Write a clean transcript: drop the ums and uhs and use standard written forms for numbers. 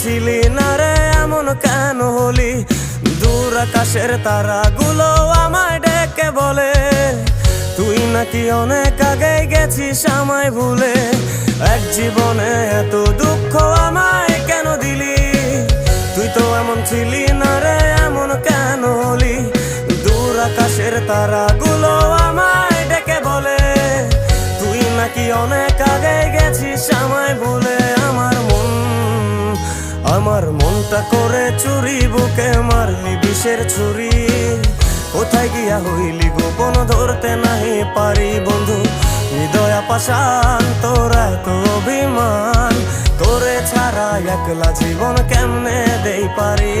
ছিলি না রে এমন কেন হলি? দূর আকাশের তারাগুলো আমায় ডেকে বলে তুই নাকি অনেক আগে গেছিস আমায় ভুলে। এক জীবনে এত দুঃখ আমায় কেন দিলি? তুই তো এমন ছিলি না রে এমন কেন হলি? দূর আকাশের তারাগুলো আমায় ডেকে বলে তুই নাকি অনেক আগে গেছিস আমায় ভুলে। আমার মনটা করে চুরি, বুকে মারলি বিষের ছুরি। কোথায় গিয়া হইলি গোপন ধরতে নাহি পারি বন্ধু। হৃদয় পাষাণ তোর এত অভিমান, তোরে ছাড়া একলা জীবন কেমনে দেই পারি।